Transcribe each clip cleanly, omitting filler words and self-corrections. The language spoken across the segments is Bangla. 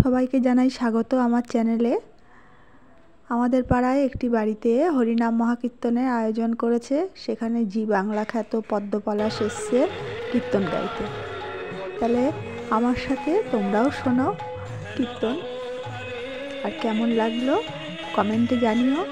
সবাইকে জানাই স্বাগত আমার চ্যানেলে। আমাদের পাড়ায় একটি বাড়িতে হরিনাম মহাকীর্তনের আয়োজন করেছে। সেখানে জি বাংলা খ্যাত পদ্মপলাশ এসছে কীর্তন গাইতে। তাহলে আমার সাথে তোমরাও শোনো কীর্তন, আর কেমন লাগলো কমেন্টে জানিও।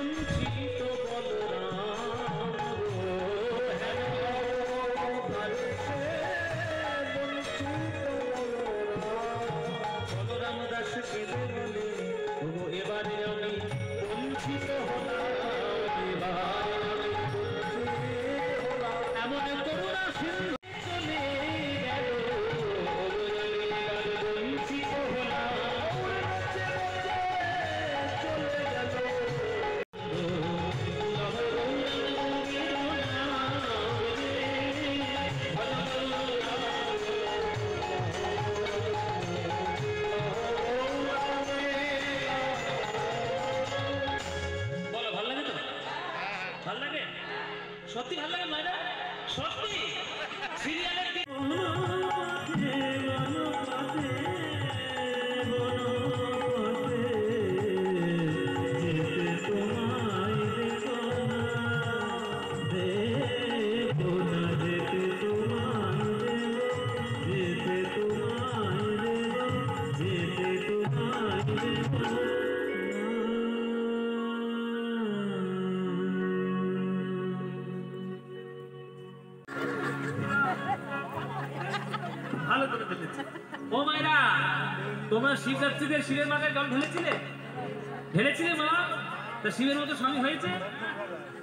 সত্যি ভালো লাগে মায়েরা, সত্যি সিরিয়ালের ভালো করে ফেলেছে। ও মায়েরা, তোমরা শিবরাত্রিতে শিবের মাথায় জল ঢেলেছিলে মা? তা শিবের মতো স্বামী হয়েছে?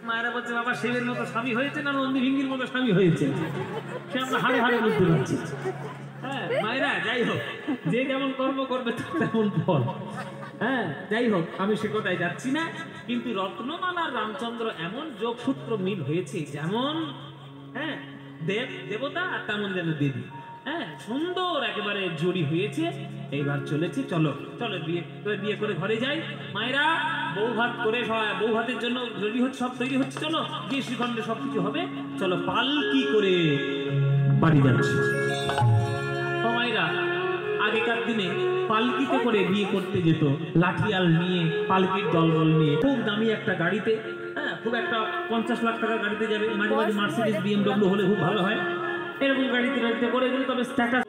মায়েরা বলছে বাবা শিবের মতো স্বামী হয়েছে না নন্দী ভিঙ্গির মতো স্বামী হয়েছে, সে আমরা হাড়ে হাড়ে বুঝতে পারছি। হ্যাঁ মায়েরা, যাই হোক, যে যেমন কর্ম করবে তেমন ফল। হ্যাঁ যাই হোক, আমি সে কথায় যাচ্ছি না, কিন্তু রত্নমালা রামচন্দ্র এমন যোগসূত্র মিল হয়েছে, যেমন হ্যাঁ দেবতা আর তেমন যেন দেবী। হ্যাঁ সুন্দর একেবারে জড়ি হয়েছে। এইবার চলেছে, চলো চলো বিয়ে করে ঘরে যাই। মায়েরা বউ ভাত করে বউ ভাতের জন্য রেডি হচ্ছে, সব তৈরি হচ্ছে, চলো গিয়ে শ্রীখণ্ডে সবকিছু হবে, চলো পালকি করে বাড়ি যাচ্ছি। ও মায়েরা, আগেকার দিনে পালকিতে করে বিয়ে করতে যেত, লাঠিয়াল নিয়ে, পালকির দলবল নিয়ে, খুব দামি একটা গাড়িতে। হ্যাঁ খুব একটা 50 লাখ টাকার গাড়িতে যাবে, মাঝে মাঝে মার্সিডিজ BMW হলে খুব ভালো হয়, এরকম গাড়িতে করে গেলে তবে স্ট্যাটাস।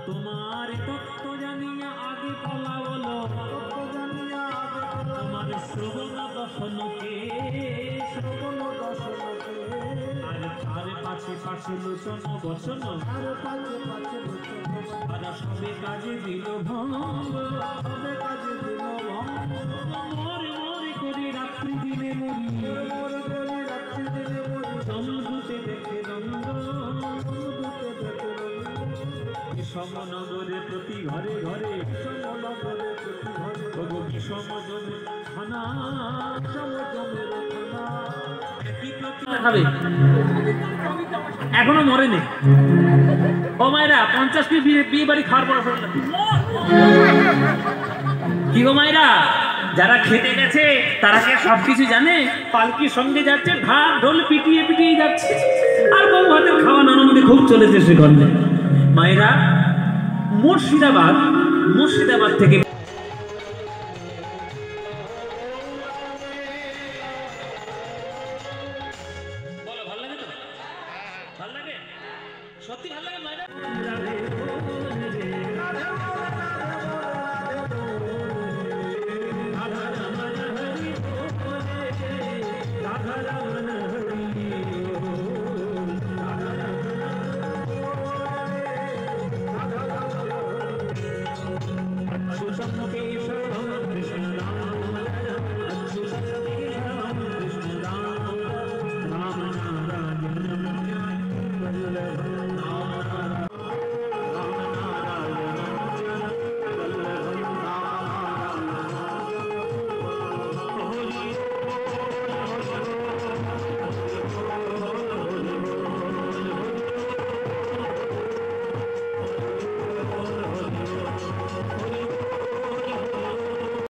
তোমার তত্ত্ব জানিয়া আগে বলা বলো, তোমার শ্রবণ দর্শনকে আর তার পাশে পাশে লোচন বসন, আর সবে কাজে দিল ভঙ্গ, মরে মরে করে রাত্রি দিনে মরি, সমুদ্রে দেখে দ্বন্দ্ব, সমনগরে প্রতি ঘরে ঘরে, এখনো মরেনি। ও মায়েরা, 50 টি বিয়ে বাড়ি খাওয়ার পর কি গো মায়েরা, যারা খেতে গেছে তারা কি সবকিছু জানে? পালকির সঙ্গে যাচ্ছে, ঢাক ঢোল পিটিয়ে পিটিয়ে যাচ্ছে, আর বউ ভাতের খাওয়ানো মধ্যে খুব চলেছে সেখানে। মায়েরা, মুর্শিদাবাদ থেকে বলো, ভালো লাগে তো? ভালো লাগে, সত্যি ভালো লাগে মায়েরা। রাধা